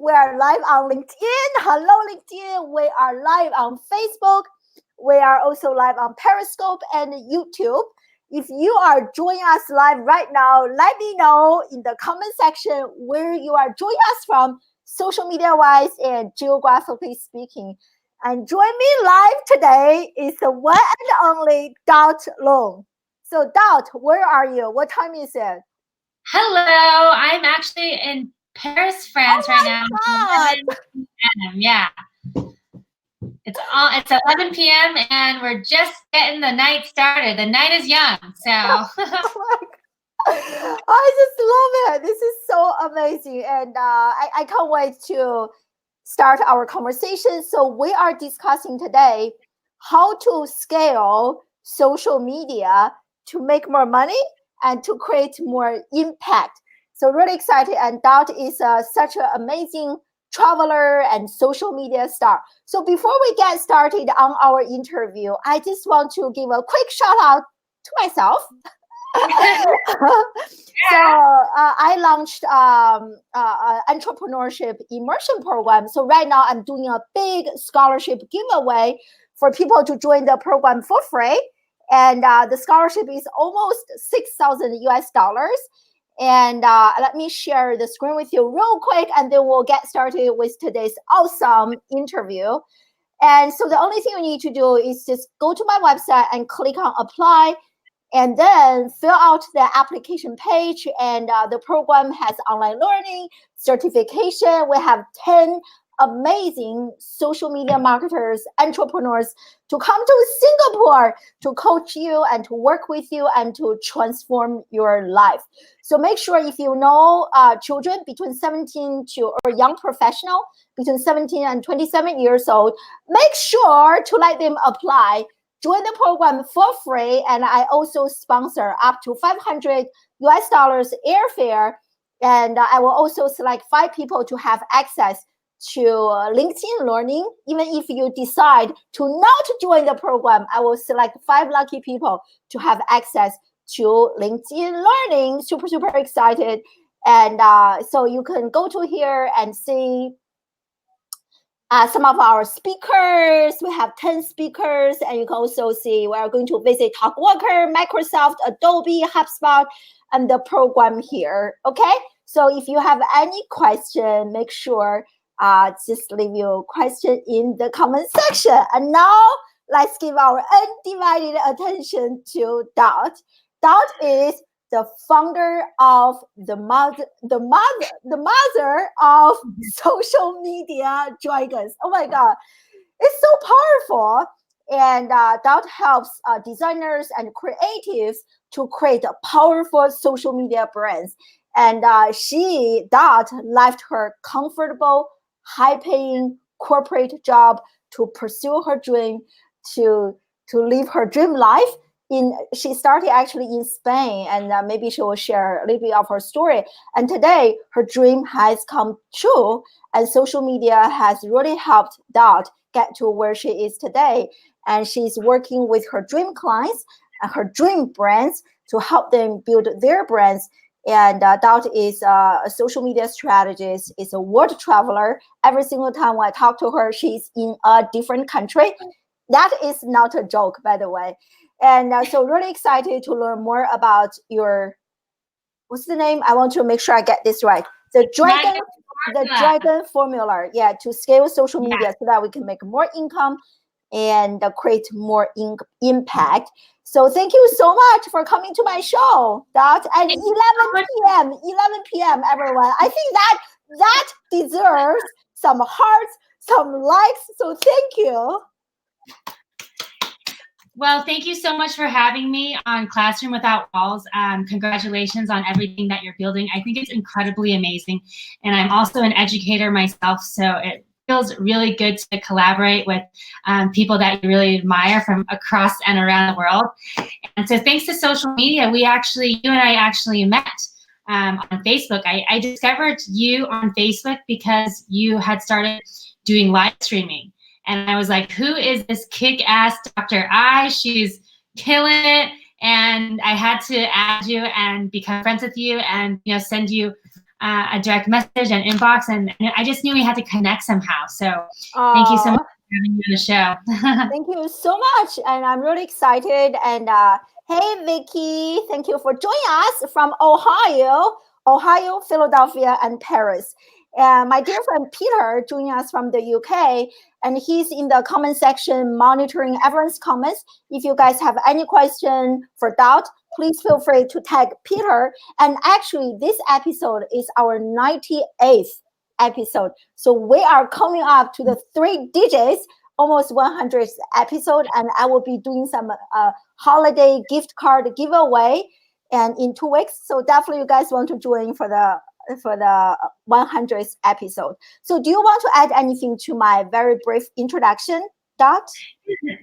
We are live on LinkedIn. Hello, LinkedIn. We are live on Facebook. We are also live on Periscope and YouTube. If you are joining us live right now, let me know in the comment section where you are joining us from, social media-wise and geographically speaking. And join me live today is the one and only Dot Long. So Dot, where are you? What time is it? Hello, I'm actually in Paris, France right now. God. 11 p.m. Yeah. It's 11 p.m. and we're just getting the night started. The night is young, so. I just love it. This is so amazing. And I can't wait to start our conversation. So we are discussing today how to scale social media to make more money and to create more impact. So really excited. And Dot is such an amazing traveler and social media star. So before we get started on our interview, I just want to give a quick shout out to myself. So I launched entrepreneurship immersion program. So right now I'm doing a big scholarship giveaway for people to join the program for free. And the scholarship is almost 6,000 US dollars. And let me share the screen with you real quick, and then we'll get started with today's awesome interview. And so the only thing you need to do is just go to my website and click on apply, and then fill out the application page. And the program has online learning, certification. We have 10 amazing social media marketers, entrepreneurs to come to Singapore to coach you and to work with you and to transform your life. So make sure if you know children between 17 to or young professional between 17 and 27 years old, make sure to let them apply. Join the program for free, and I also sponsor up to 500 US dollars airfare, and I will also select 5 people to have access to LinkedIn Learning. Even if you decide to not join the program, I will select 5 lucky people to have access to LinkedIn Learning. Super, super excited. And so you can go to here and see some of our speakers. We have 10 speakers, and you can also see we are going to visit TalkWalker, Microsoft, Adobe, HubSpot, and the program here. Okay, so if you have any question, make sure just leave your question in the comment section. And now let's give our undivided attention to Dot. Dot is the founder of the mother of social media dragons. Oh my God, it's so powerful. And Dot helps designers and creatives to create a powerful social media brands. And Dot left her comfortable, high-paying corporate job to pursue her dream, to live her dream life. She started actually in Spain, and maybe she will share a little bit of her story. And today, her dream has come true, and social media has really helped Dot get to where she is today. And she's working with her dream clients and her dream brands to help them build their brands. And Dot is a social media strategist, is a world traveler. Every single time I talk to her, she's in a different country. That is not a joke, by the way. And so really excited to learn more about your, what's the name? I want to make sure I get this right. The dragon formula. Yeah, to scale social media so that we can make more income and create more impact. So thank you so much for coming to my show, Dot. And 11 p.m. everyone. I think that deserves some hearts, some likes. So thank you. Well, thank you so much for having me on Classroom Without Walls. Congratulations on everything that you're building. I think it's incredibly amazing. And I'm also an educator myself, so it feels really good to collaborate with people that you really admire from across and around the world. And so thanks to social media, you and I actually met on Facebook. I discovered you on Facebook because you had started doing live streaming. And I was like, who is this kick-ass Dr. I? She's killing it. And I had to add you and become friends with you and send you a direct message and inbox, and I just knew we had to connect somehow. So thank you so much for having me on the show. Thank you so much, and I'm really excited. And hey, Vicky, thank you for joining us from Ohio, Philadelphia, and Paris. And my dear friend Peter joining us from the UK, and he's in the comment section monitoring everyone's comments. If you guys have any question for doubt, please feel free to tag Peter. And actually, this episode is our 98th episode. So we are coming up to the 3 digits, almost 100th episode, and I will be doing some holiday gift card giveaway and in 2 weeks. So definitely you guys want to join for the 100th episode. So do you want to add anything to my very brief introduction, Dot?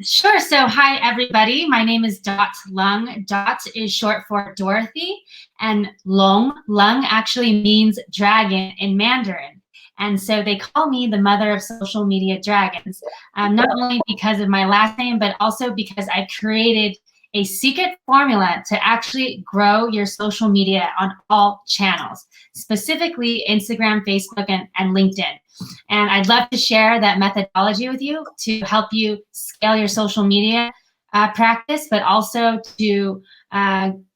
Sure. So hi, everybody. My name is Dot Lung. Dot is short for Dorothy, and Lung actually means dragon in Mandarin. And so they call me the mother of social media dragons, not only because of my last name, but also because I created a secret formula to actually grow your social media on all channels, specifically Instagram, Facebook, and LinkedIn. And I'd love to share that methodology with you to help you scale your social media practice, but also to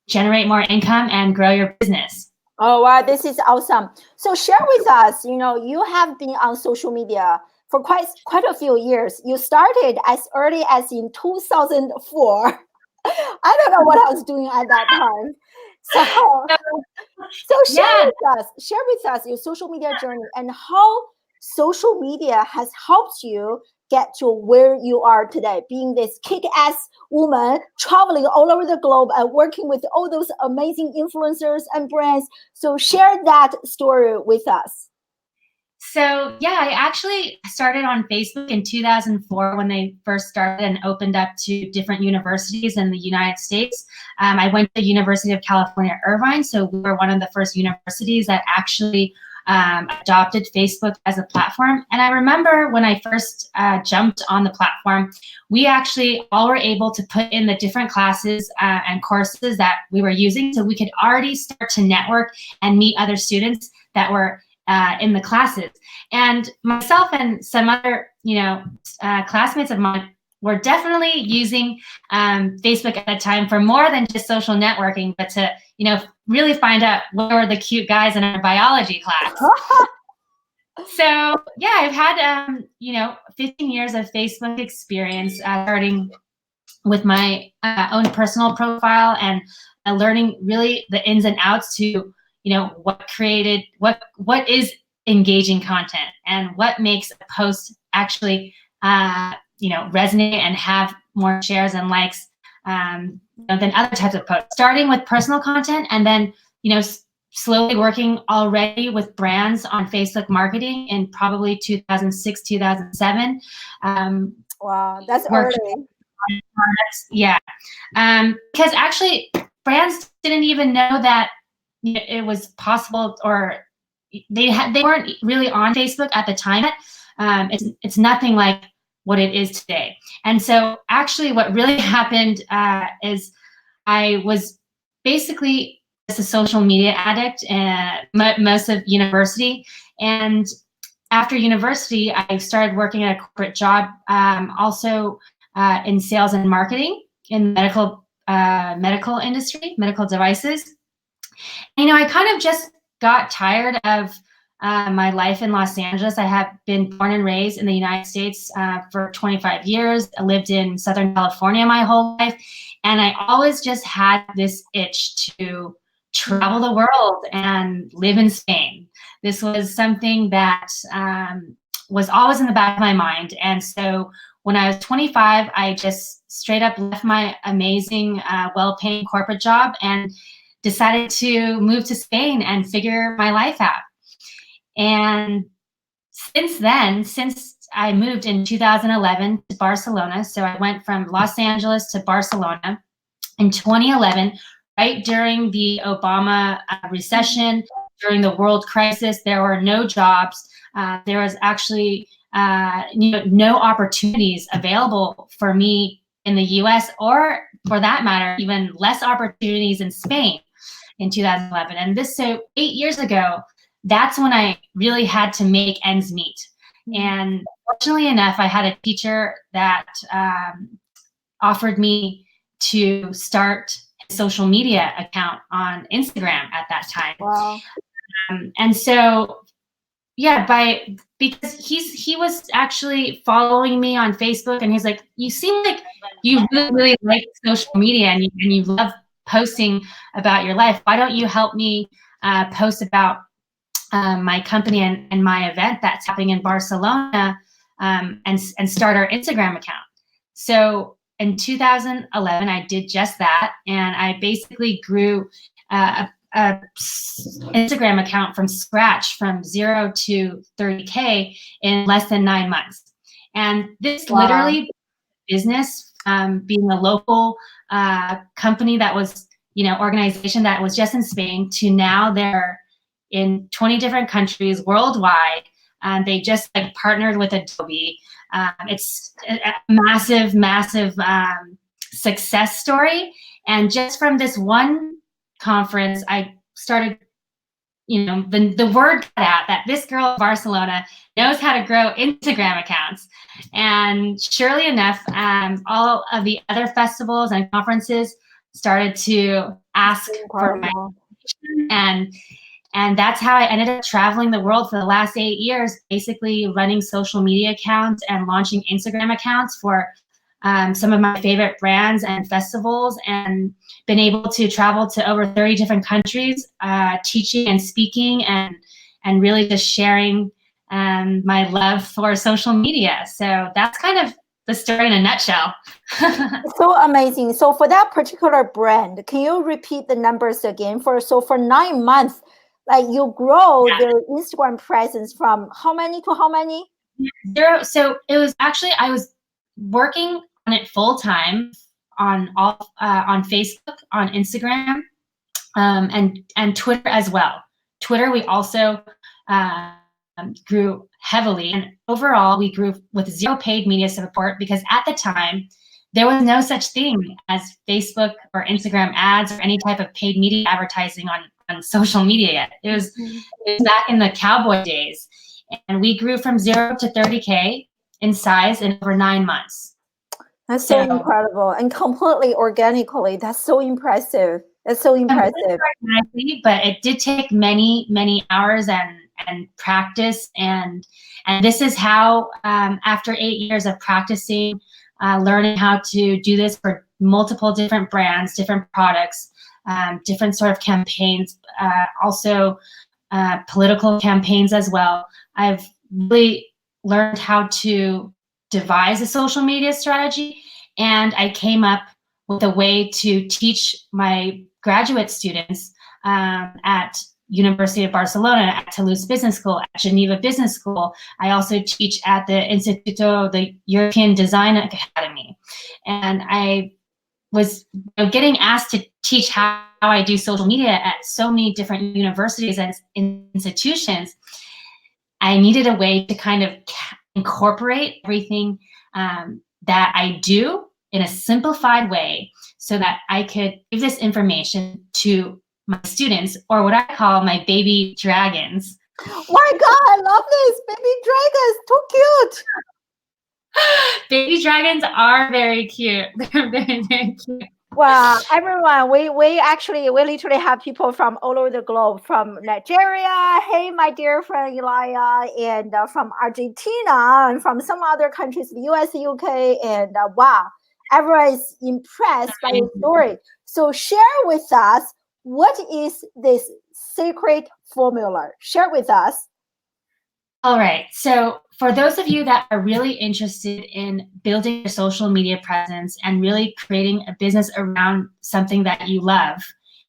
generate more income and grow your business. Oh, wow, this is awesome. So share with us, you have been on social media for quite a few years. You started as early as in 2004. I don't know what I was doing at that time. So share with us your social media journey and how social media has helped you get to where you are today, being this kick-ass woman traveling all over the globe and working with all those amazing influencers and brands. So share that story with us. So yeah, I actually started on Facebook in 2004 when they first started and opened up to different universities in the United States. I went to the University of California, Irvine, so we were one of the first universities that actually adopted Facebook as a platform. And I remember when I first jumped on the platform, we actually all were able to put in the different classes and courses that we were using, so we could already start to network and meet other students that were in the classes. And myself and some other, classmates of mine were definitely using Facebook at that time for more than just social networking, but to, really find out what were the cute guys in our biology class. So yeah, I've had, 15 years of Facebook experience, starting with my own personal profile and learning really the ins and outs to, what is engaging content and what makes a post actually, resonate and have more shares and likes than other types of posts. Starting with personal content and then, slowly working already with brands on Facebook marketing in probably 2006, 2007. Wow, that's early. Yeah, because actually brands didn't even know that it was possible, or they weren't really on Facebook at the time yet. It's nothing like what it is today. And so actually what really happened is I was basically just a social media addict most of university. And after university, I started working at a corporate job, also in sales and marketing in medical industry, medical devices. I kind of just got tired of my life in Los Angeles. I have been born and raised in the United States for 25 years. I lived in Southern California my whole life. And I always just had this itch to travel the world and live in Spain. This was something that was always in the back of my mind. And so when I was 25, I just straight up left my amazing, well-paying corporate job and decided to move to Spain and figure my life out. And since then, since I moved in 2011 to Barcelona, so I went from Los Angeles to Barcelona in 2011, right during the Obama recession, during the world crisis. There were no jobs. There was actually no opportunities available for me in the US, or for that matter, even less opportunities in Spain in 2011. And this, so 8 years ago, that's when I really had to make ends meet. And fortunately enough, I had a teacher that offered me to start a social media account on Instagram at that time. Wow. And so, yeah, because he was actually following me on Facebook, and he's like, you seem like you really, really like social media, and you love posting about your life. Why don't you help me post about my company and my event that's happening in Barcelona, and start our Instagram account? So in 2011, I did just that, and I basically grew a Instagram account from scratch, from 0 to 30K in less than 9 months. And this literally business, being a local company that was, organization that was just in Spain, to now they're in 20 different countries worldwide. They just partnered with Adobe. It's a massive, massive success story. And just from this one conference, I started, the word got out that this girl in Barcelona knows how to grow Instagram accounts. And surely enough, all of the other festivals and conferences started to ask for my information, and that's how I ended up traveling the world for the last 8 years, basically running social media accounts and launching Instagram accounts for some of my favorite brands and festivals, and been able to travel to over 30 different countries, teaching and speaking, and really just sharing my love for social media. So that's kind of the story in a nutshell. So amazing. So for that particular brand, can you repeat the numbers again? For 9 months, you grow their Instagram presence from how many to how many? 0. So it was actually, I was working on it full time on Facebook, on Instagram, and Twitter as well. Twitter, we also grew heavily, and overall we grew with 0 paid media support, because at the time there was no such thing as Facebook or Instagram ads or any type of paid media advertising on social media yet. It was back in the cowboy days, and we grew from 0 to 30K in size in over 9 months. That's so incredible, and completely organically. That's so impressive. That's so impressive. But it did take many, many hours and practice, and this is how, after 8 years of practicing, learning how to do this for multiple different brands, different products, different sort of campaigns, also political campaigns as well, I've really learned how to devise a social media strategy, and I came up with a way to teach my graduate students at University of Barcelona, at Toulouse Business School, at Geneva Business School. I also teach at the Instituto, the European Design Academy. And I was getting asked to teach how I do social media at so many different universities and institutions. I needed a way to kind of incorporate everything that I do in a simplified way, so that I could give this information to my students, or what I call my baby dragons. Oh my God, I love this. Baby dragons, too cute. Baby dragons are very cute. They're very, very cute. Wow, everyone, we literally have people from all over the globe, from Nigeria, hey, my dear friend Elia, and from Argentina, and from some other countries, the US, UK, and wow, everyone is impressed by your story. So share with us, what is this secret formula? Share with us. All right. So for those of you that are really interested in building your social media presence and really creating a business around something that you love,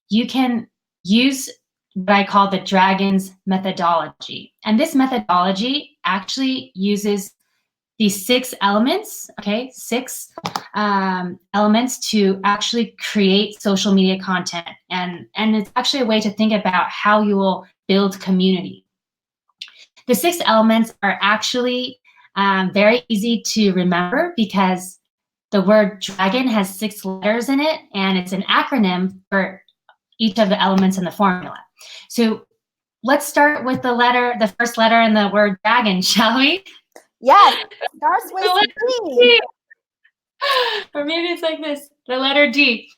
you can use what I call the Dragons methodology. And this methodology actually uses these 6 elements, okay? 6 elements to actually create social media content. And it's actually a way to think about how you will build community. The 6 elements are actually very easy to remember, because the word dragon has 6 letters in it, and it's an acronym for each of the elements in the formula. So let's start with the first letter in the word dragon, shall we? Yes, starts with D. Or maybe it's like this, the letter D.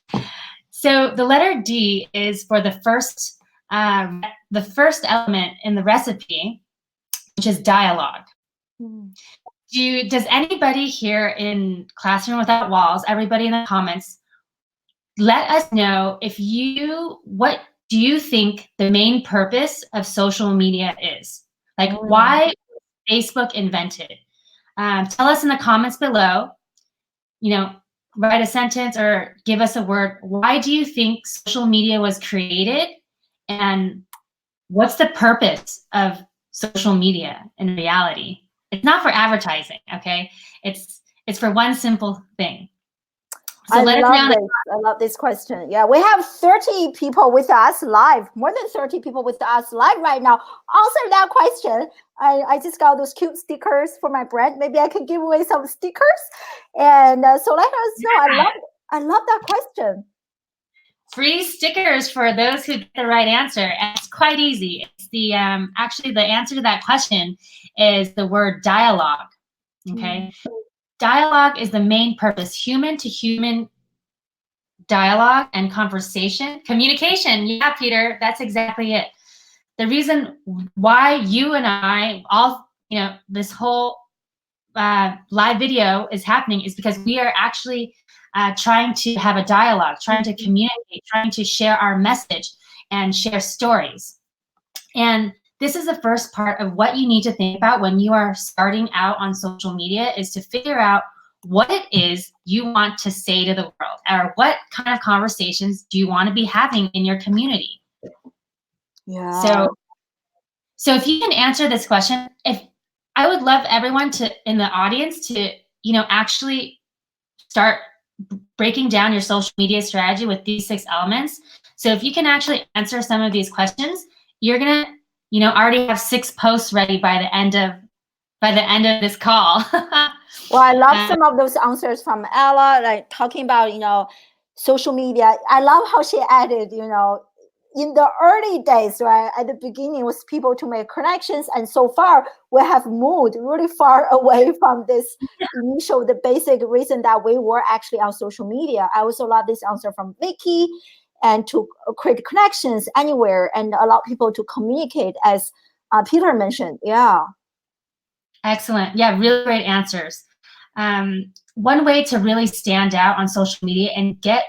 So the letter D is for the first element in the recipe, which is dialogue. Does anybody here in Classroom Without Walls, everybody in the comments, let us know what do you think the main purpose of social media is? Like, why Facebook invented? Tell us in the comments below, write a sentence or give us a word. Why do you think social media was created? And what's the purpose of social media in reality? It's not for advertising, okay? It's for one simple thing. So I love this question. Yeah, we have 30 people with us live, more than 30 people with us live right now. Answer that question. I just got those cute stickers for my brand. Maybe I can give away some stickers. And so let us know. I love that question. Free stickers for those who get the right answer. And it's quite easy. It's the actually the answer to that question is the word dialogue. Okay. Dialogue is the main purpose, human to human dialogue and conversation, communication. Yeah, Peter, that's exactly it. The reason why you and I all, this whole live video is happening is because we are actually trying to have a dialogue, trying to communicate, trying to share our message and share stories. And this is the first part of what you need to think about when you are starting out on social media, is to figure out what it is you want to say to the world, or what kind of conversations do you want to be having in your community. Yeah. So if you can answer this question, I would love everyone in the audience to, actually start breaking down your social media strategy with these 6 elements. So if you can actually answer some of these questions, you're gonna, already have 6 posts ready by the end of this call. Well, I love some of those answers from Ella, like talking about, social media. I love how she added, in the early days, right, at the beginning was people to make connections. And so far, we have moved really far away from this initial, the basic reason that we were actually on social media. I also love this answer from Vicky, and to create connections anywhere and allow people to communicate, as Peter mentioned. Yeah. Excellent. Yeah, really great answers. One way to really stand out on social media and get,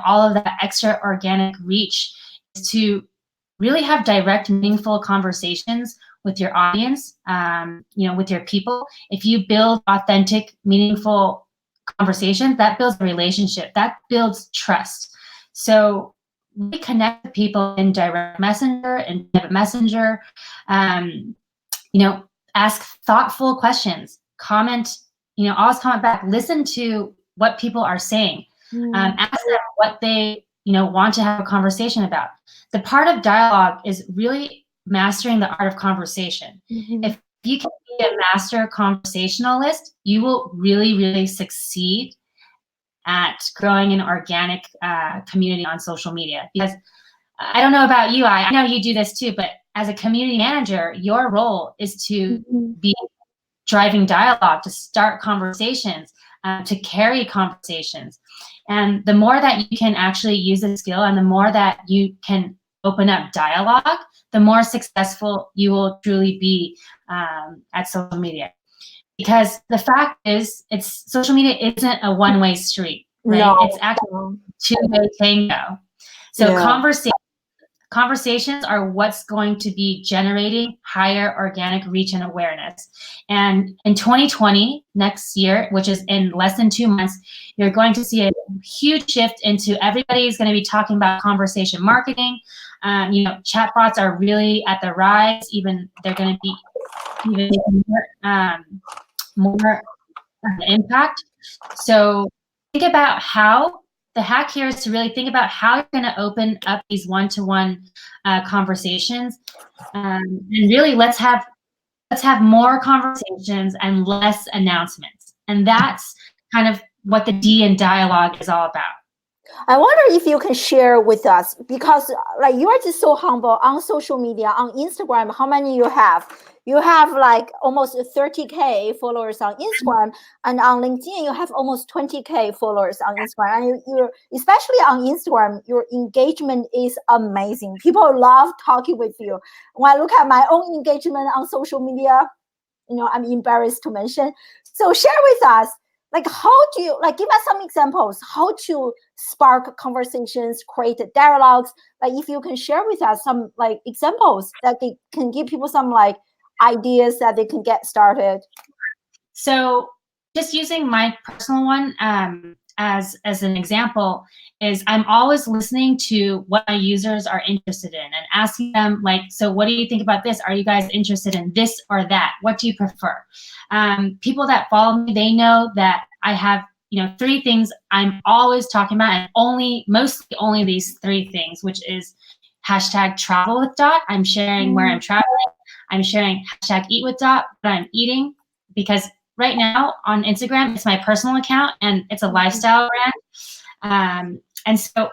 all of that extra organic reach is to really have direct, meaningful conversations with your audience, with your people. If you build authentic, meaningful conversations, that builds a relationship, that builds trust. So we connect with people in direct messenger and private messenger, ask thoughtful questions, comment, always comment back, listen to what people are saying, ask them what they, want to have a conversation about. The part of dialogue is really mastering the art of conversation. If you can be a master conversationalist, you will really, really succeed at growing an organic community on social media. Because I don't know about you, I know you do this too, but as a community manager, your role is to be driving dialogue, to start conversations, to carry conversations. And the more that you can actually use this skill, and the more that you can open up dialogue, the more successful you will truly be at social media. Because the fact is, social media isn't a one-way street, right? No. It's actually a two-way tango. So conversations are what's going to be generating higher organic reach and awareness. And in 2020, next year, which is in less than 2 months, you're going to see a huge shift into everybody's going to be talking about conversation marketing. Chatbots are really at the rise. They're going to be even more impact. So think about how the hack here is to really think about how you're going to open up these one-to-one conversations, and really let's have more conversations and less announcements. And that's kind of what the D in dialogue is all about. I wonder if you can share with us, because like you are just so humble on social media, on Instagram. How many you have? You have like almost 30K followers on Instagram, and on LinkedIn you have almost 20K followers on Instagram. And you're especially on Instagram, your engagement is amazing. People love talking with you. When I look at my own engagement on social media, I'm embarrassed to mention. So share with us, like, how do you, like, give us some examples, how to spark conversations, create dialogues. Like, if you can share with us some like examples that they can give people some like ideas that they can get started. So just using my personal one as an example is I'm always listening to what my users are interested in and asking them, like, so what do you think about this? Are you guys interested in this or that? What do you prefer? People that follow me, they know that I have 3 things I'm always talking about, and mostly only these 3 things, which is hashtag travel with Dot. I'm sharing where I'm traveling. I'm sharing hashtag eat with Dot, what I'm eating, because right now on Instagram, it's my personal account and it's a lifestyle brand. And so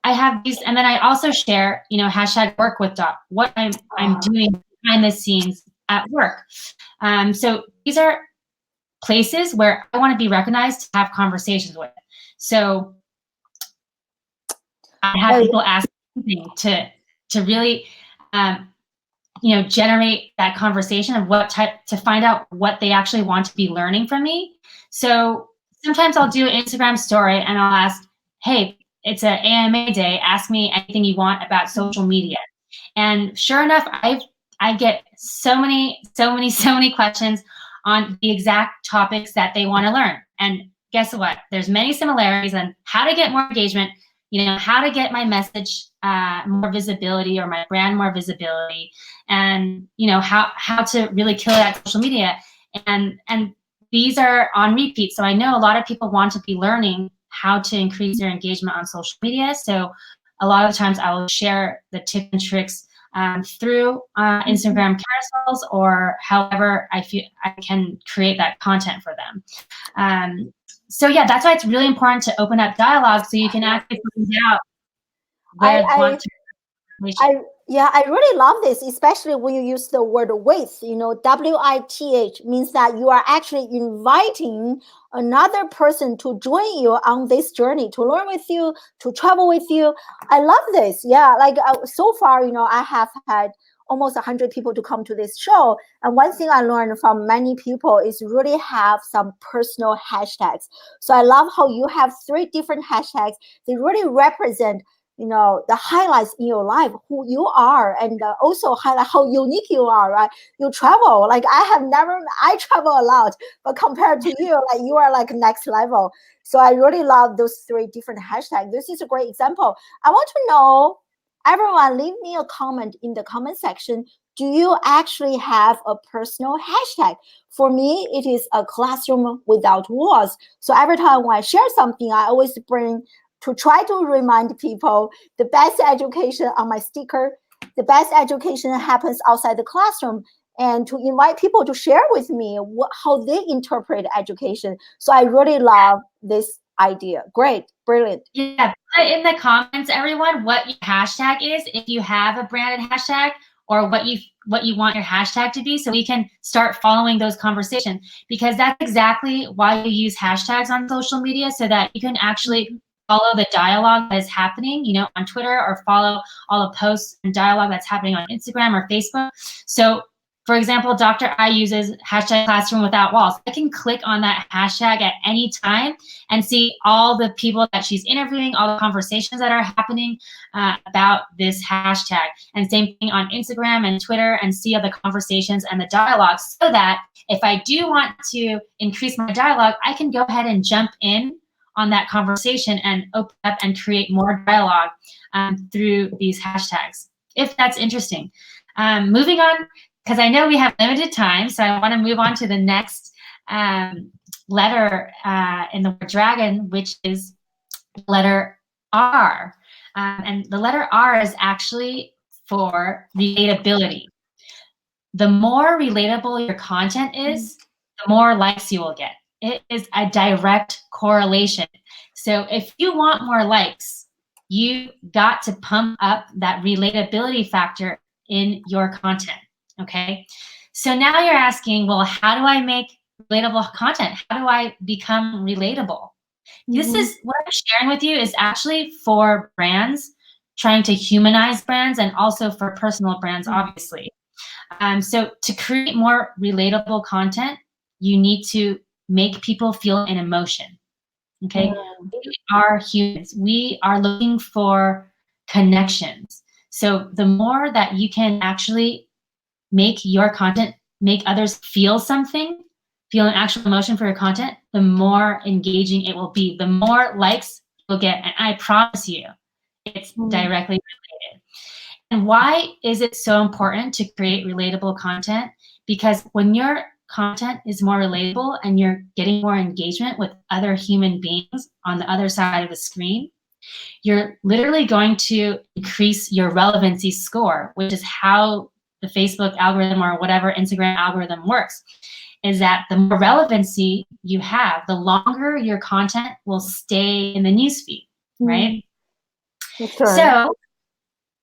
I have these, and then I also share, hashtag work with Dot, what I'm doing behind the scenes at work. So these are places where I want to be recognized to have conversations with. So I have people ask me to really, generate that conversation of what type, to find out what they actually want to be learning from me. So sometimes I'll do an Instagram story and I'll ask, hey, it's an AMA day, ask me anything you want about social media. And sure enough, I get so many questions on the exact topics that they want to learn. And guess what? There's many similarities on how to get more engagement, how to get my message more visibility, or my brand more visibility, and how to really kill it at social media. And these are on repeat. So I know a lot of people want to be learning how to increase their engagement on social media. So a lot of times I will share the tips and tricks through Instagram carousels, or however I feel I can create that content for them. So yeah, that's why it's really important to open up dialogue so you can actually find out where they want to. I really love this, especially when you use the word with, WITH means that you are actually inviting another person to join you on this journey, to learn with you, to travel with you. I love this. Yeah, like so far, I have had almost 100 people to come to this show. And one thing I learned from many people is really have some personal hashtags. So I love how you have 3 different hashtags. They really represent the highlights in your life, who you are, and also highlight how unique you are, right? You travel, like I travel a lot, but compared to you, like you are like next level. So I really love those 3 different hashtags. This is a great example. I want to know, everyone, leave me a comment in the comment section. Do you actually have a personal hashtag? For me, it is a classroom without walls. So every time when I share something, I always bring to try to remind people the best education on my sticker, the best education happens outside the classroom, and to invite people to share with me how they interpret education. So I really love this idea. Great, brilliant. Yeah, put in the comments, everyone, what your hashtag is, if you have a branded hashtag, or what you want your hashtag to be, so we can start following those conversations, because that's exactly why you use hashtags on social media, so that you can actually follow the dialogue that is happening, on Twitter, or follow all the posts and dialogue that's happening on Instagram or Facebook. So, for example, Dr. I uses hashtag classroom without walls. I can click on that hashtag at any time and see all the people that she's interviewing, all the conversations that are happening about this hashtag. And same thing on Instagram and Twitter, and see all the conversations and the dialogues, so that if I do want to increase my dialogue, I can go ahead and jump in on that conversation and open up and create more dialogue through these hashtags, if that's interesting. Moving on, because I know we have limited time, so I want to move on to the next letter in the word dragon, which is letter R. And the letter R is actually for relatability. The more relatable your content is, the more likes you will get. It is a direct correlation. So if you want more likes, you got to pump up that relatability factor in your content, okay? So now you're asking, well, how do I make relatable content? How do I become relatable? This is what I'm sharing with you is actually for brands, trying to humanize brands, and also for personal brands, obviously. So to create more relatable content, you need to make people feel an emotion. Okay, we are humans. We are looking for connections. So the more that you can actually make your content make others feel something, feel an actual emotion for your content, the more engaging it will be, the more likes you'll get. And I promise you, it's directly related. And why is it so important to create relatable content? Because when your content is more relatable and you're getting more engagement with other human beings on the other side of the screen, you're literally going to increase your relevancy score, which is how the Facebook algorithm or whatever Instagram algorithm works, is that the more relevancy you have, the longer your content will stay in the newsfeed, right?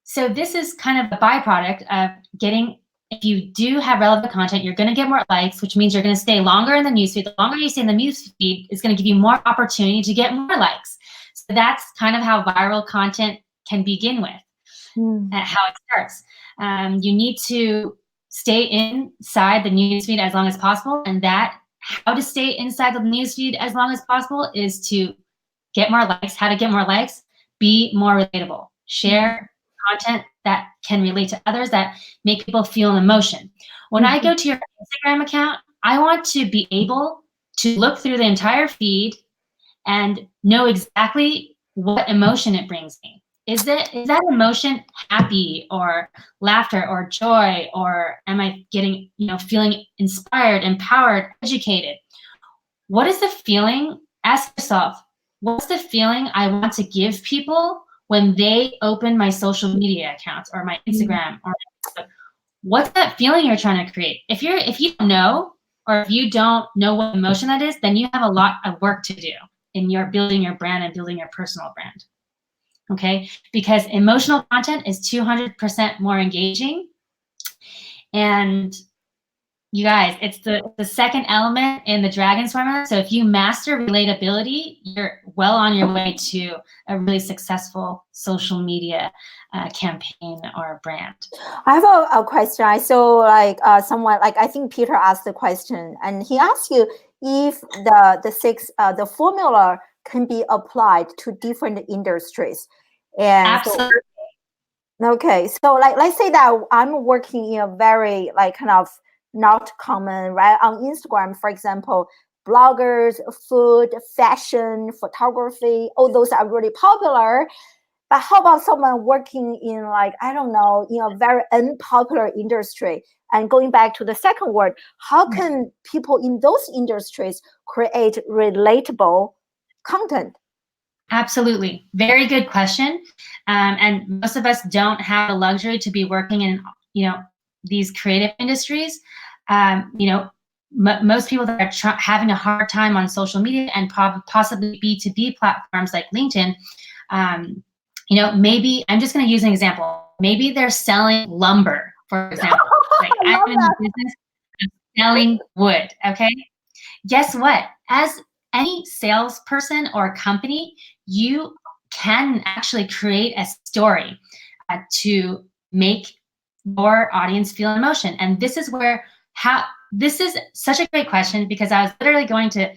So this is kind of a byproduct of getting, if you do have relevant content, you're going to get more likes, which means you're going to stay longer in the newsfeed. The longer you stay in the newsfeed, it's going to give you more opportunity to get more likes. So that's kind of how viral content can begin with, how it starts. You need to stay inside the newsfeed as long as possible. And that how to stay inside the newsfeed as long as possible is to get more likes. How to get more likes? Be more relatable. Share content that can relate to others, that make people feel an emotion. When I go to your Instagram account, I want to be able to look through the entire feed and know exactly what emotion it brings me. Is that emotion happy or laughter or joy, or am I getting, feeling inspired, empowered, educated? What is the feeling? Ask yourself, what's the feeling I want to give people when they open my social media accounts or my Instagram or my Facebook? What's that feeling you're trying to create? If you don't know, or if you don't know what emotion that is, then you have a lot of work to do in your building your brand and building your personal brand. Okay? Because emotional content is 200% more engaging. And you guys, it's the second element in the Dragon's formula. So if you master relatability, you're well on your way to a really successful social media campaign or brand. I have a question. I saw someone, I think Peter asked the question, and he asked you if the formula can be applied to different industries. And absolutely. Okay, so let's say that I'm working in a very kind of not common, right? On Instagram, for example, bloggers, food, fashion, photography, all those are really popular. But how about someone working in I don't know, in a very unpopular industry? And going back to the second word, how can people in those industries create relatable content? Absolutely. Very good question. And most of us don't have the luxury to be working in, these creative industries. Most people that are having a hard time on social media and possibly B2B platforms like LinkedIn, maybe, I'm just going to use an example. Maybe they're selling lumber, for example. I'm in the business of selling wood, okay? Guess what? As any salesperson or company, you can actually create a story to make your audience feel emotion. And this is this is such a great question, because I was literally going to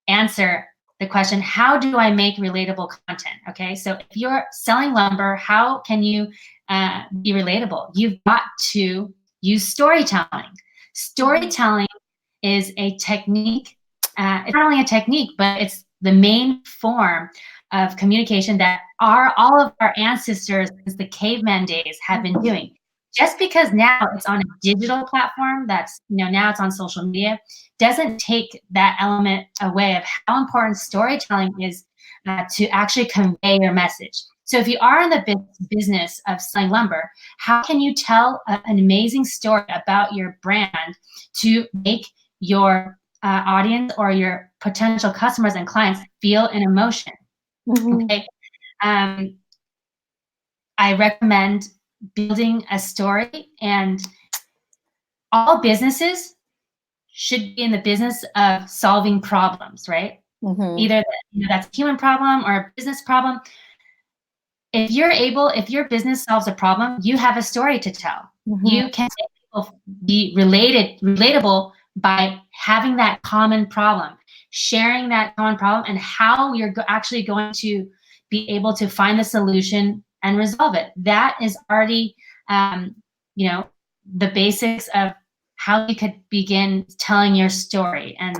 answer the question, how do I make relatable content? Okay, so if you're selling lumber, how can you be relatable? You've got to use storytelling. Storytelling is a technique. It's not only a technique, but it's the main form of communication that all of our ancestors since the caveman days have been doing. Just because now it's on a digital platform, that's, now it's on social media, doesn't take that element away of how important storytelling is to actually convey your message. So if you are in the business of selling lumber, how can you tell an amazing story about your brand to make your audience or your potential customers and clients feel an emotion? Okay. I recommend building a story, and all businesses should be in the business of solving problems, right? Either that's a human problem or a business problem. If your business solves a problem, you have a story to tell. You can make people be relatable by having that common problem, sharing that common problem, and how you're actually going to be able to find the solution and resolve it. That is already, the basics of how you could begin telling your story and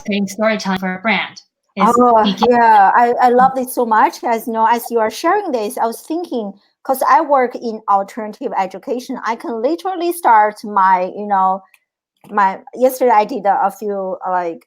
creating storytelling for a brand. Yeah, I love this so much. As as you are sharing this, I was thinking, because I work in alternative education, I can literally start my, yesterday I did a few like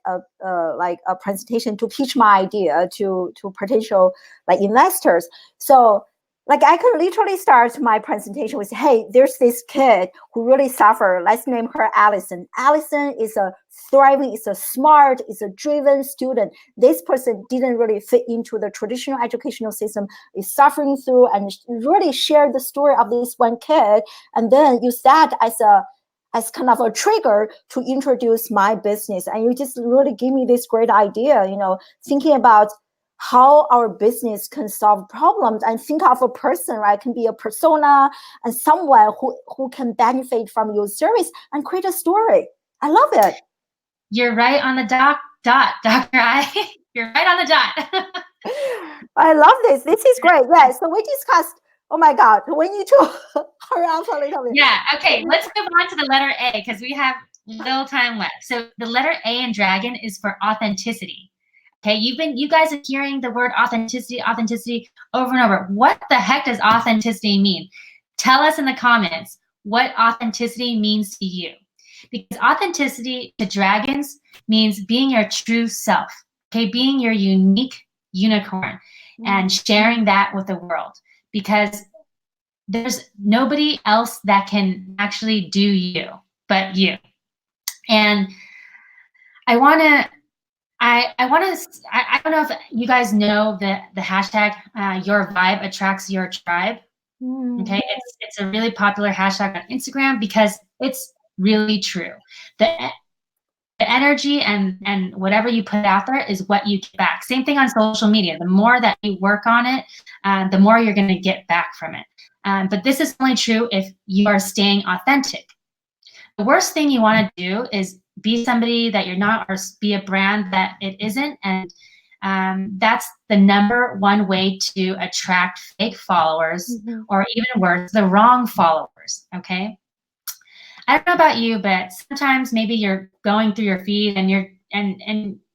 a presentation to pitch my idea to potential investors. So I can literally start my presentation with, hey, there's this kid who really suffered. Let's name her Allison. Allison is a thriving, is a smart, is a driven student. This person didn't really fit into the traditional educational system, is suffering through, and really share the story of this one kid, and then use that as kind of a trigger to introduce my business. And you just really give me this great idea, thinking about how our business can solve problems, and think of a person, right? Can be a persona and someone who can benefit from your service and create a story. I love it. You're right on the dot, Dr. I. You're right on the dot. I love this. This is great. Yeah. So we discussed, oh my God, we need to hurry up a little bit. Yeah. Okay. Let's move on to the letter A, because we have little time left. So the letter A in Dragon is for authenticity. Okay. You guys are hearing the word authenticity over and over. What the heck does authenticity mean? Tell us in the comments what authenticity means to you. Because authenticity to dragons means being your true self. Okay. Being your unique unicorn and sharing that with the world, because there's nobody else that can actually do you but you. And I don't know if you guys know the hashtag your vibe attracts your tribe. Okay, it's a really popular hashtag on Instagram because it's really true. The energy and whatever you put out there is what you get back. Same thing on social media. The more that you work on it, the more you're going to get back from it. But this is only true if you are staying authentic. The worst thing you want to do is be somebody that you're not, or be a brand that it isn't. And that's the number one way to attract fake followers, or even worse, the wrong followers. Okay. I don't know about you, but sometimes maybe you're going through your feed and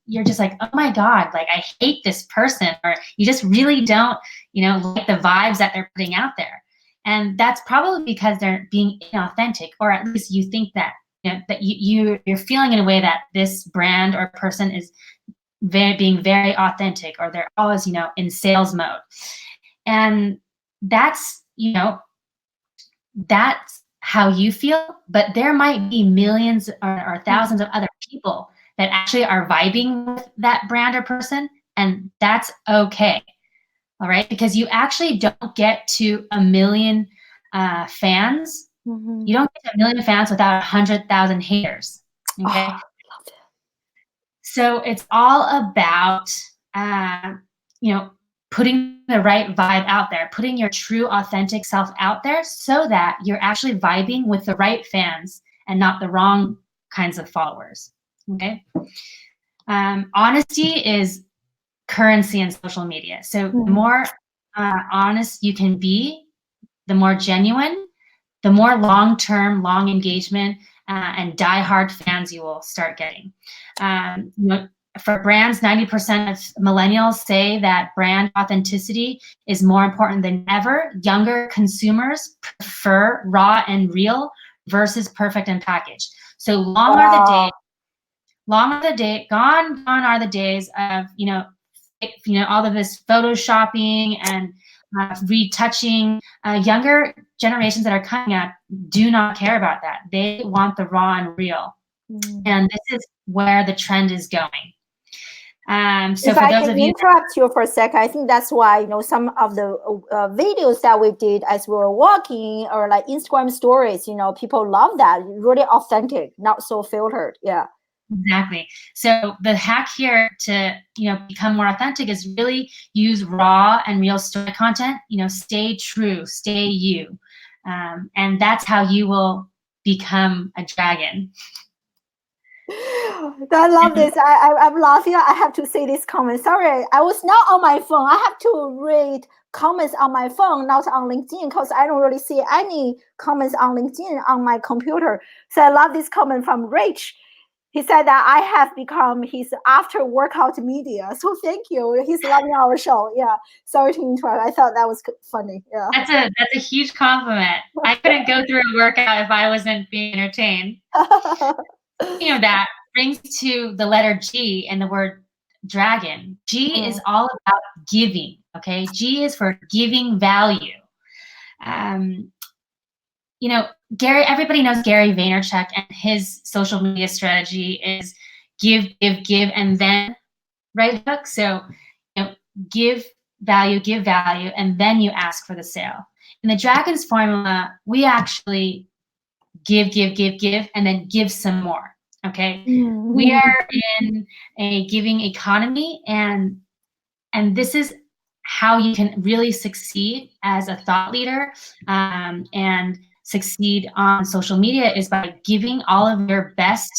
you're just like, oh my God, like I hate this person, or you just really don't, like the vibes that they're putting out there. And that's probably because they're being inauthentic, or at least you think that, that you're feeling in a way that this brand or person is being very authentic, or they're always, in sales mode. And that's, that's how you feel, but there might be millions or thousands of other people that actually are vibing with that brand or person, and that's okay. All right, because you actually don't get to a million fans. You don't get to a million fans without 100,000 haters. Okay, so it's all about putting the right vibe out there, putting your true authentic self out there, so that you're actually vibing with the right fans and not the wrong kinds of followers. Okay. Honesty is currency in social media. So the more honest you can be, the more genuine, the more long-term, long engagement and die-hard fans you will start getting. For brands, 90% of millennials say that brand authenticity is more important than ever. Younger consumers prefer raw and real versus perfect and packaged. So gone are the days of, all of this photoshopping and retouching. Younger generations that are coming up do not care about that. They want the raw and real. And this is where the trend is going. So if for I those can of you, interrupt you for a second, I think that's why, you know, some of the videos that we did as we were walking, or like Instagram stories, you know, people love that. Really authentic, not so filtered. Yeah. exactly. So the hack here to, you know, become more authentic is really use raw and real story content. You know, stay true, stay you, and that's how you will become a dragon. I love this. I'm laughing. I have to say this comment. Sorry, I was not on my phone. I have to read comments on my phone, not on LinkedIn, because I don't really see any comments on LinkedIn on my computer. So I love this comment from Rich. He said that I have become his after workout media. So thank you. He's loving our show. Yeah. Sorry to interrupt. I thought that was funny. Yeah. That's a huge compliment. I couldn't go through a workout if I wasn't being entertained. You know, that brings to the letter G and the word dragon. G is all about giving. Okay, G is for giving value. You know, everybody knows Gary Vaynerchuk, and his social media strategy is give, give, give, and then right hook. So, you know, give value, and then you ask for the sale. In the Dragons formula, we actually give, and then give some more. Okay, we are in a giving economy, and this is how you can really succeed as a thought leader, and succeed on social media is by giving all of your best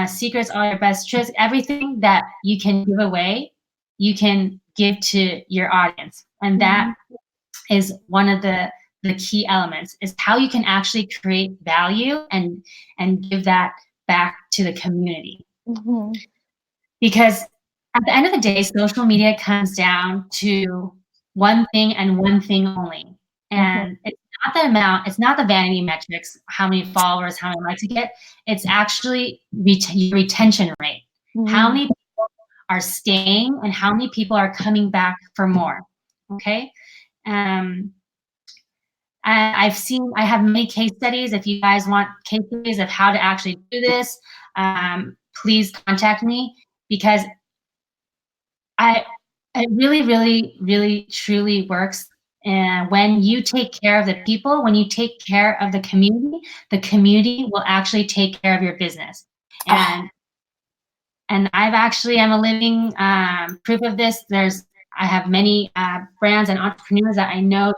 secrets, all your best tricks, everything that you can give away, you can give to your audience. And that is one of the key elements, is how you can actually create value and give that back to the community. Because at the end of the day, social media comes down to one thing and one thing only. And it's not the amount, it's not the vanity metrics, how many followers, how many likes you get. It's actually retention rate. How many people are staying and how many people are coming back for more. Okay. I have many case studies. If you guys want case studies of how to actually do this, please contact me, because it really, really, really, truly works. And when you take care of the people, when you take care of the community will actually take care of your business. And I'm a living proof of this. I have many brands and entrepreneurs that I know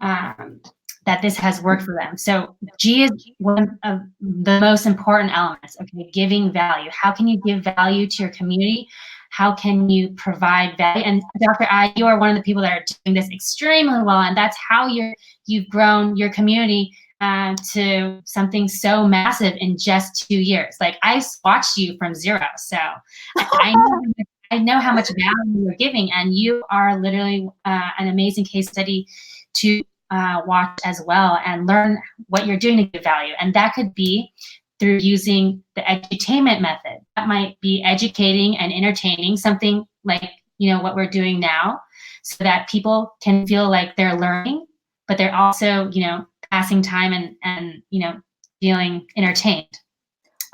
that this has worked for them. So G is one of the most important elements. Okay, giving value. How can you give value to your community? How can you provide value? And Dr. I, you are one of the people that are doing this extremely well, and that's how you've grown your community to something so massive in just 2 years. Like, I watched you from zero, so I know how much value you're giving, and you are literally an amazing case study to watch as well, and learn what you're doing to give value. And that could be through using the edutainment method. That might be educating and entertaining, something like, you know, what we're doing now, so that people can feel like they're learning, but they're also, you know, passing time and you know, feeling entertained.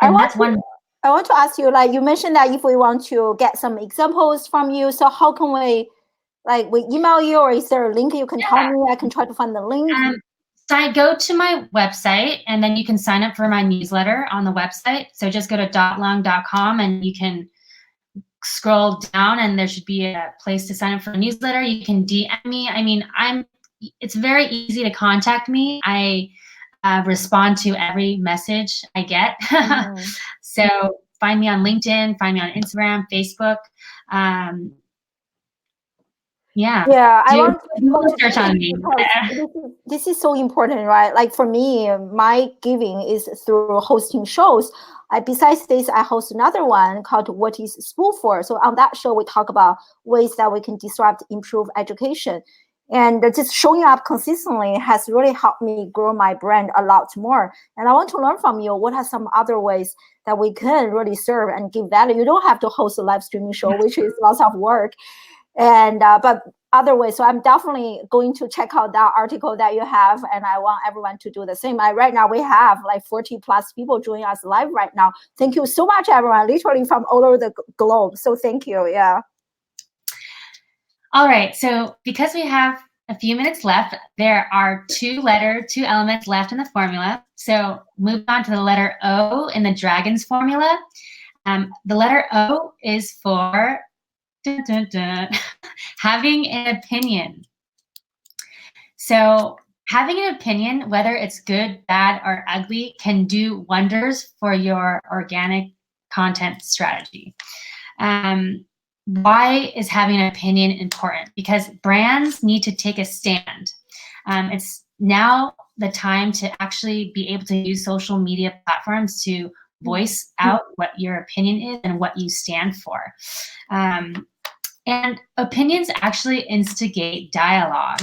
And I want to ask you, like, you mentioned that if we want to get some examples from you, so how can we email you, or is there a link you can tell me? I can try to find the link. So I go to my website, and then you can sign up for my newsletter on the website. So just go to .lung.com, and you can scroll down, and there should be a place to sign up for a newsletter. You can DM me. I mean, it's very easy to contact me. I respond to every message I get. So find me on LinkedIn, find me on Instagram, Facebook. Yeah, I want to research on me. This is so important, right? Like, for me, my giving is through hosting shows. Besides this, I host another one called What is School For? So on that show, we talk about ways that we can disrupt, improve education. And just showing up consistently has really helped me grow my brand a lot more. And I want to learn from you, what are some other ways that we can really serve and give value? You don't have to host a live streaming show, which is lots of work. And but other way. So I'm definitely going to check out that article that you have, and I want everyone to do the same. Right now we have like 40 plus people joining us live right now. Thank you so much, everyone, literally from all over the globe. So thank you. Yeah. All right, so because we have a few minutes left, there are two elements left in the formula. So move on to the letter O in the dragon's formula. The letter O is for dun, dun, dun, having an opinion. So having an opinion, whether it's good, bad, or ugly, can do wonders for your organic content strategy. Why is having an opinion important? Because brands need to take a stand. It's now the time to actually be able to use social media platforms to voice out what your opinion is and what you stand for. And opinions actually instigate dialogue,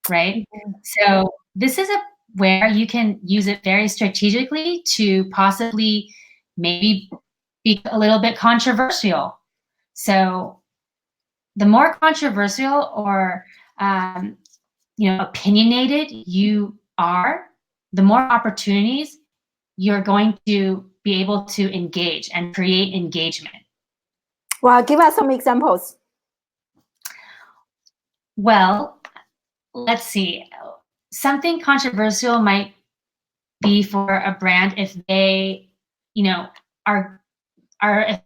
right? So this is where you can use it very strategically to possibly maybe be a little bit controversial. So the more controversial or opinionated you are, the more opportunities you're going to be able to engage and create engagement. Well, give us some examples. Well, let's see. Something controversial might be for a brand if they, if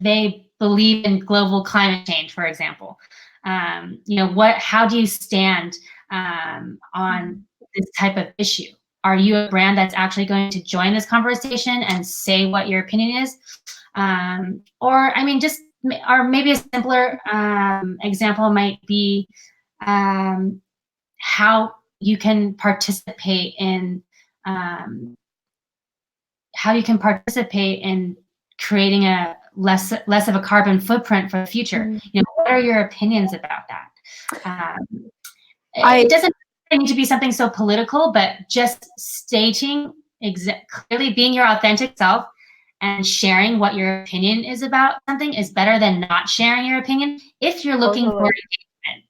they believe in global climate change, for example. How do you stand on this type of issue? Are you a brand that's actually going to join this conversation and say what your opinion is? Or maybe a simpler example might be how you can participate in creating a less of a carbon footprint for the future. What are your opinions about that? It doesn't need to be something so political, but just stating clearly, being your authentic self and sharing what your opinion is about something is better than not sharing your opinion if you're looking for engagement.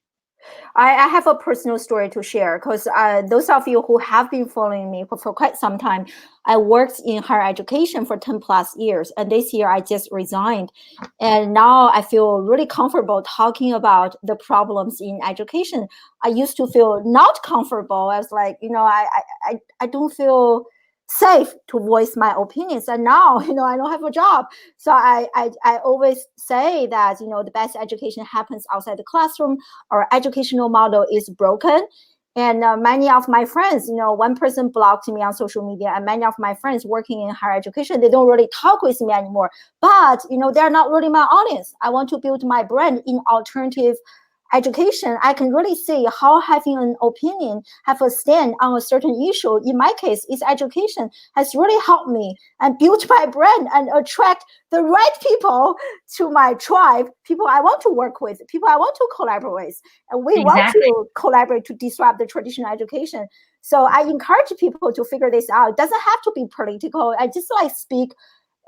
I have a personal story to share because those of you who have been following me for quite some time, I worked in higher education for 10 plus years. And this year I just resigned. And now I feel really comfortable talking about the problems in education. I used to feel not comfortable. I was like, I don't feel safe to voice my opinions. And now, I don't have a job. So I always say that, the best education happens outside the classroom. Our educational model is broken. And many of my friends, one person blocked me on social media, and many of my friends working in higher education, they don't really talk with me anymore. But, they're not really my audience. I want to build my brand in alternative education. I can really see how having an opinion, have a stand on a certain issue, in my case, is education, has really helped me and built my brand and attract the right people to my tribe, people I want to work with, people I want to collaborate with. And we want to collaborate to disrupt the traditional education. So I encourage people to figure this out. It doesn't have to be political. I just speak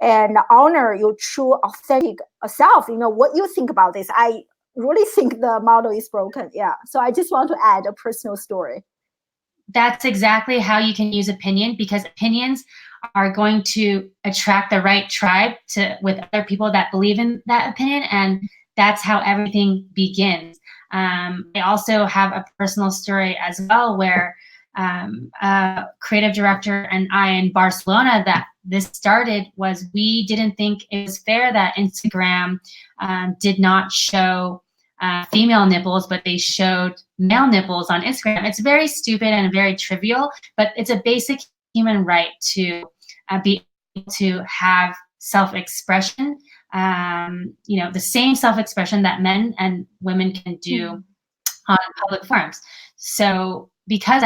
and honor your true, authentic self. What you think about this. I really think the model is broken. Yeah. So I just want to add a personal story. That's exactly how you can use opinion, because opinions are going to attract the right tribe with other people that believe in that opinion. And that's how everything begins. I also have a personal story as well where a creative director and I in Barcelona that this started was we didn't think it was fair that Instagram did not show female nipples, but they showed male nipples on Instagram. It's very stupid and very trivial, but it's a basic human right to be able to have self-expression, the same self-expression that men and women can do on public forums. So because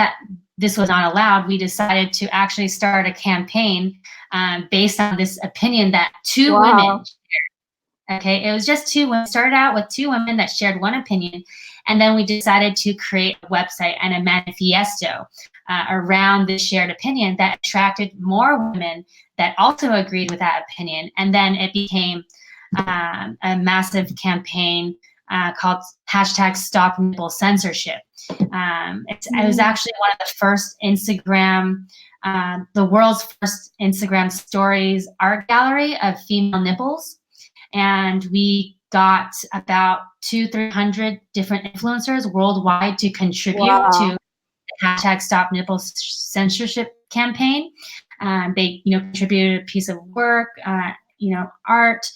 this was not allowed, we decided to actually start a campaign based on this opinion that two women shared. Okay, it was just two women. Started out with two women that shared one opinion, and then we decided to create a website and a manifesto around this shared opinion that attracted more women that also agreed with that opinion. And then it became a massive campaign called #StopNippleCensorship. It was actually one of the first Instagram, the world's first Instagram stories art gallery of female nipples. And we got about 200-300 different influencers worldwide to contribute to the #StopNippleCensorship campaign. They, contributed a piece of work, art,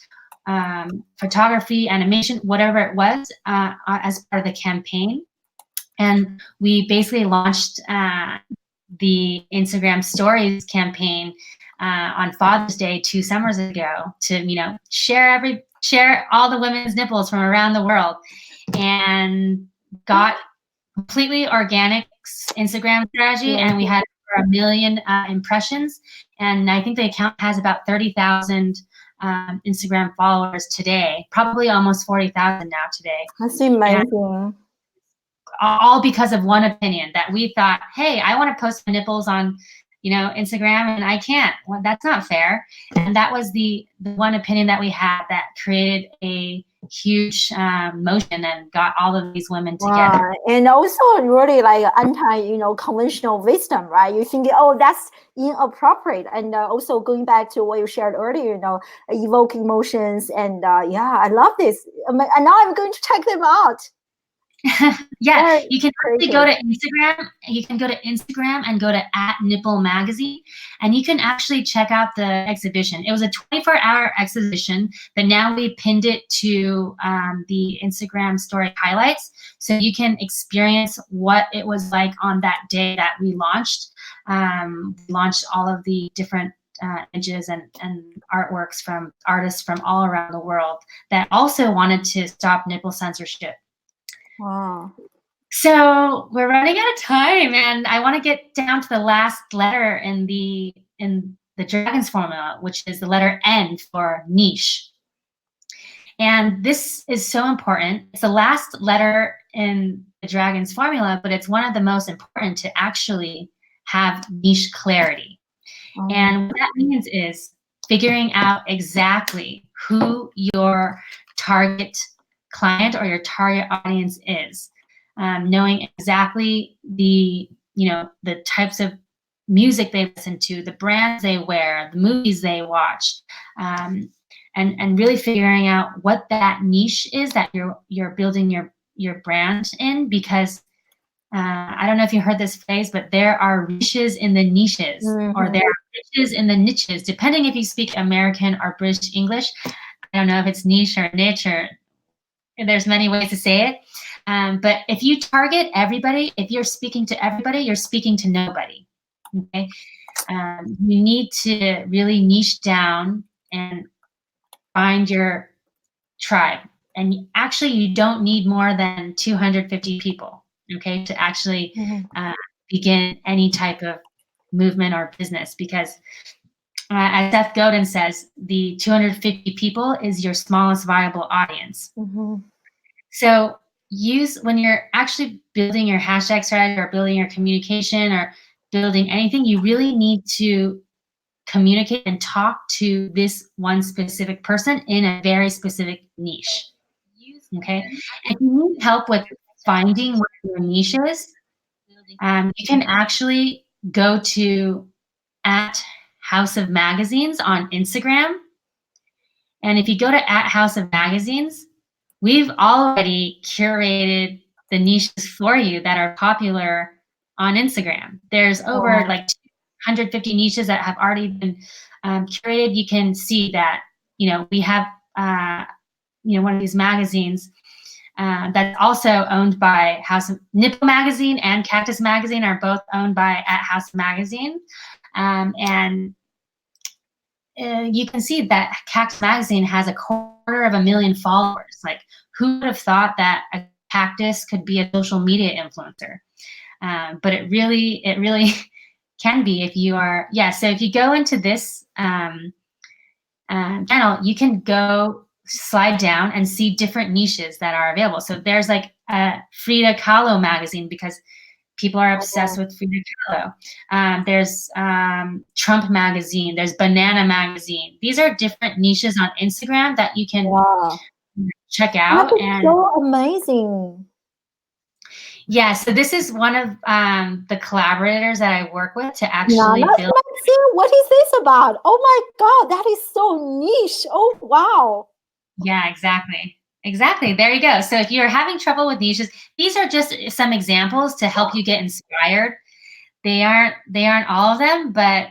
photography, animation, whatever it was, as part of the campaign. And we basically launched the Instagram Stories campaign on Father's Day 2 summers ago to, share all the women's nipples from around the world, and got completely organic Instagram strategy. And we had over 1 million impressions. And I think the account has about 30,000 Instagram followers today, probably almost 40,000 now today. That's amazing. All because of one opinion that we thought, hey, I want to post my nipples on, Instagram, and I can't. Well, that's not fair. And that was the one opinion that we had that created a huge motion and got all of these women together. And also really like anti, conventional wisdom, right? You think, oh, that's inappropriate. And also going back to what you shared earlier, evoke emotions. And I love this. And now I'm going to check them out. Yeah, you can actually go to Instagram. You can go to Instagram and go to @NippleMagazine, and you can actually check out the exhibition. It was a 24-hour exhibition, but now we pinned it to the Instagram story highlights, so you can experience what it was like on that day that we launched. We launched all of the different images and artworks from artists from all around the world that also wanted to stop nipple censorship. Wow. So we're running out of time, and I want to get down to the last letter in the Dragon's formula, which is the letter N for niche. And this is so important. It's the last letter in the Dragon's formula, but it's one of the most important to actually have niche clarity. And what that means is figuring out exactly who your target client or your target audience is, knowing exactly the types of music they listen to, the brands they wear, the movies they watch, and really figuring out what that niche is that you're building your brand in. Because I don't know if you heard this phrase, but there are riches in the niches, or there are riches in the niches, depending if you speak American or British English. I don't know if it's niche or niche, or there's many ways to say it. But if you target everybody, if you're speaking to everybody, you're speaking to nobody. Okay. You need to really niche down and find your tribe. And actually, you don't need more than 250 people, okay, to actually begin any type of movement or business. Because as Seth Godin says, the 250 people is your smallest viable audience. So when you're actually building your hashtag strategy or building your communication or building anything, you really need to communicate and talk to this one specific person in a very specific niche. Okay. If you need help with finding what your niche is, you can actually go to @House of Magazines on Instagram. And if you go to @House of Magazines, we've already curated the niches for you that are popular on Instagram. There's over like 250 niches that have already been curated. You can see that, we have, one of these magazines that's also owned by House of Nipple Magazine, and Cactus Magazine are both owned by @House Magazine. And you can see that Cactus Magazine has 250,000 followers. Like, who would have thought that a cactus could be a social media influencer? But it really can be if you are. So if you go into this channel, you can go slide down and see different niches that are available. So there's like a Frida Kahlo magazine, because people are obsessed with Frida Kahlo. There's Trump magazine. There's Banana magazine. These are different niches on Instagram that you can check That out. is And so amazing. yeah, so this is one of the collaborators that I work with to actually Nana, build. Maxine, what is this about? Oh my God, that is so niche. Oh, wow. Yeah, exactly. Exactly. There you go. So if you're having trouble with niches, these are just some examples to help you get inspired. They aren't all of them, but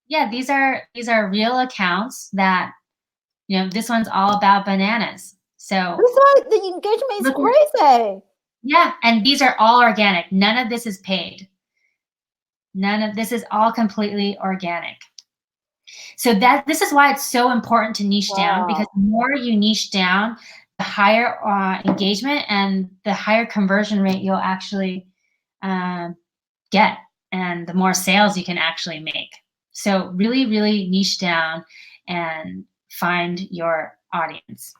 yeah, these are real accounts that, this one's all about bananas. So This why the engagement is look, crazy. yeah, and these are all organic. None of this is paid. None of this is all completely organic. So this is why it's so important to niche down, because Wow. the more you niche down, the higher engagement and the higher conversion rate you'll actually get, and the more sales you can actually make. So really, really niche down and find your audience.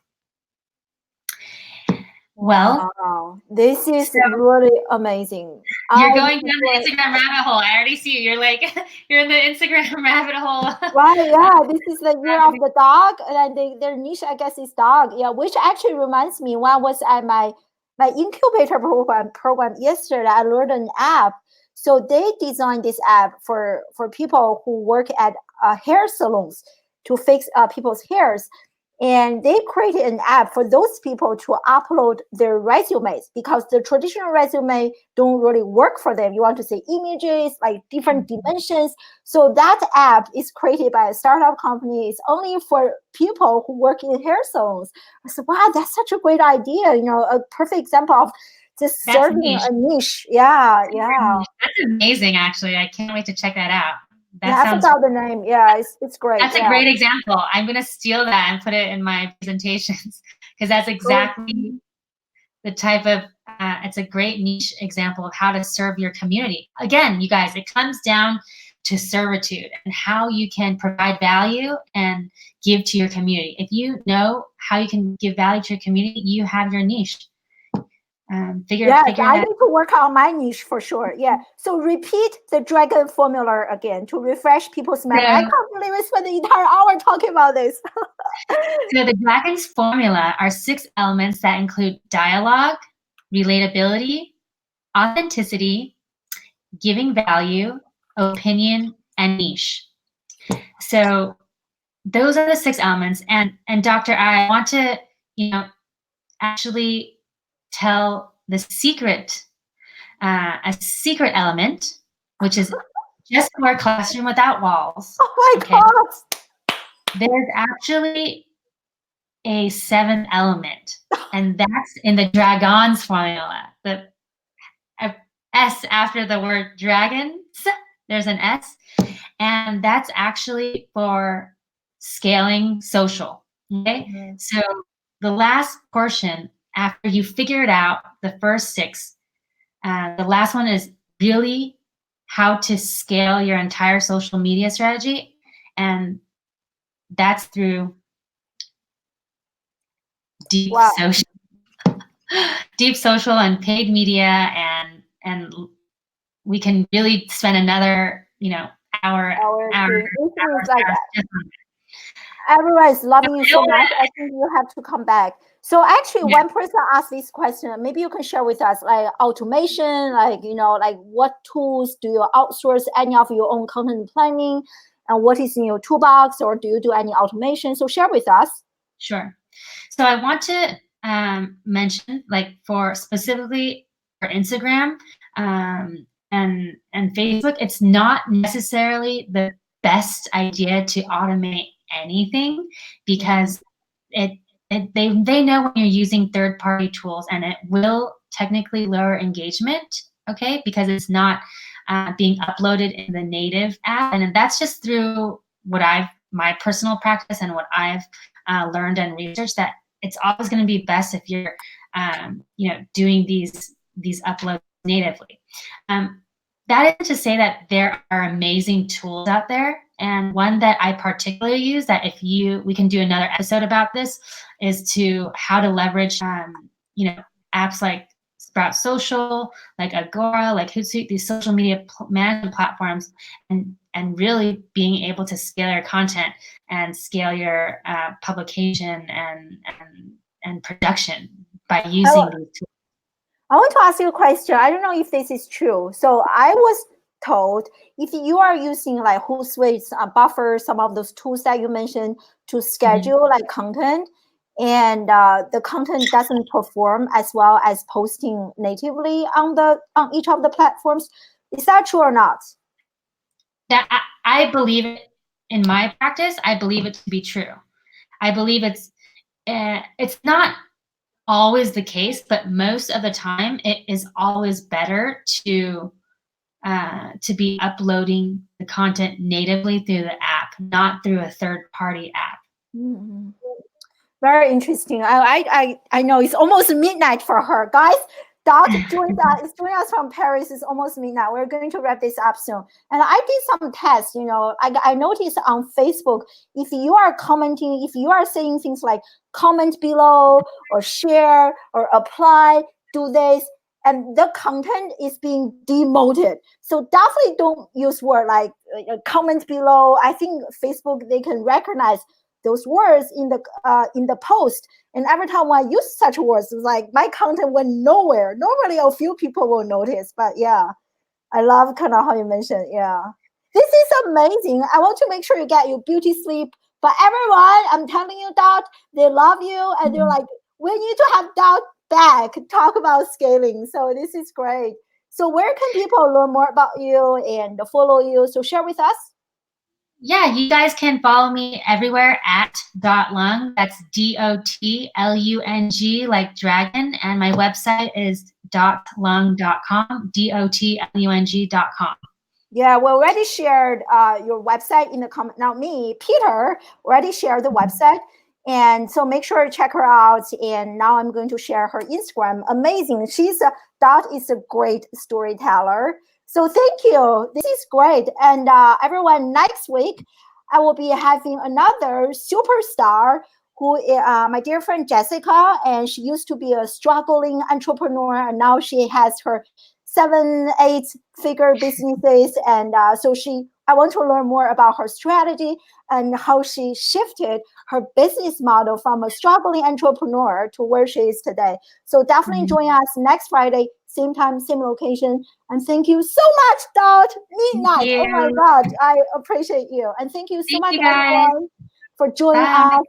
Well, Wow, this is so really amazing. you're going down the Instagram rabbit hole. I already see you. You're like, you're in the Instagram rabbit hole. Right, yeah, this is the year of the dog, and their niche, I guess, is dog. Yeah, which actually reminds me, when I was at my incubator program yesterday, I learned an app. So they designed this app for people who work at hair salons to fix people's hairs. And they created an app for those people to upload their resumes, because the traditional resume don't really work for them. You want to see images, like different dimensions. So that app is created by a startup company. It's only for people who work in hair salons. I said, wow, that's such a great idea. A perfect example of just serving a niche. Yeah, yeah. That's amazing, actually. I can't wait to check that out. That Yeah, I sounds. forgot the name. Yeah, it's great. That's Yeah. a great example. I'm going to steal that and put it in my presentations, because that's exactly the type of, it's a great niche example of how to serve your community. Again, you guys, it comes down to servitude and how you can provide value and give to your community. If you know how you can give value to your community, you have your niche. Yes, I need to work on my niche for sure. Yeah. So repeat the dragon formula again to refresh people's memory. I can't believe we spent the entire hour talking about this. So the dragon's formula are 6 elements that include dialogue, relatability, authenticity, giving value, opinion, and niche. So those are the 6 elements. And Dr. I want to, actually tell the secret, a secret element, which is just for Classroom Without Walls. Oh my God. There's actually a 7th element, and that's in the dragon's formula. The S after the word dragons, there's an S, and that's actually for scaling social. Okay, so the last portion, after you figure it out, the first 6, the last one is really how to scale your entire social media strategy, and that's through deep social and paid media, and we can really spend another hour. Everyone's loving you so much. I think you have to come back. So actually, one person asked this question. Maybe you can share with us, like automation, like what tools do you outsource any of your own content planning, and what is in your toolbox, or do you do any automation? So share with us. Sure. So I want to mention, like, for specifically for Instagram and Facebook, it's not necessarily the best idea to automate anything, because they know when you're using third-party tools, and it will technically lower engagement, okay, because it's not being uploaded in the native app. And that's just through my personal practice and what I've learned and researched, that it's always going to be best if you're doing these uploads natively. That is to say that there are amazing tools out there, and one that I particularly use, that we can do another episode about this, is to how to leverage apps like Sprout Social, like Agora, like Hootsuite, these social media management platforms, and really being able to scale your content and scale your publication and and production by using these tools. I want to ask you a question. I don't know if this is true. So I was told if you are using like Hootsuite, Buffer, some of those tools that you mentioned to schedule like content, and the content doesn't perform as well as posting natively on each of the platforms. Is that true or not? That I believe it in my practice. I believe it to be true. I believe it's not always the case, but most of the time it is always better to be uploading the content natively through the app, not through a third-party app. Mm-hmm. Very interesting. I know it's almost midnight for her, guys. Dot is joining us from Paris. It's almost midnight. We're going to wrap this up soon. And I did some tests. I noticed on Facebook, if you are commenting, if you are saying things like comment below or share or apply, do this, and the content is being demoted. So definitely don't use word like comment below. I think Facebook, they can recognize those words in the post, and every time I use such words, it's like my content went nowhere. Normally a few people will notice, but yeah, I love kind of how you mentioned. Yeah, this is amazing. I want to make sure you get your beauty sleep. But everyone, I'm telling you, Dot, they love you, and they're like, we need to have Dot back, talk about scaling. So this is great. So where can people learn more about you and follow you? So share with us. Yeah, you guys can follow me everywhere at .lung. That's DOTLUNG, like dragon. And my website is .lung.com, DOTLUNG.com. Yeah, we already shared your website in the comment. Now me, Peter, already shared the website. And so make sure to check her out. And now I'm going to share her Instagram. Amazing. Dot is a great storyteller. So thank you. This is great. And everyone, next week, I will be having another superstar who is my dear friend Jessica. And she used to be a struggling entrepreneur. And now she has her 7-8 figure businesses. And so I want to learn more about her strategy and how she shifted her business model from a struggling entrepreneur to where she is today. So definitely join us next Friday, same time, same location. And thank you so much, Dot. Midnight. Oh my God, I appreciate you. And thank you so much, everyone, for joining us.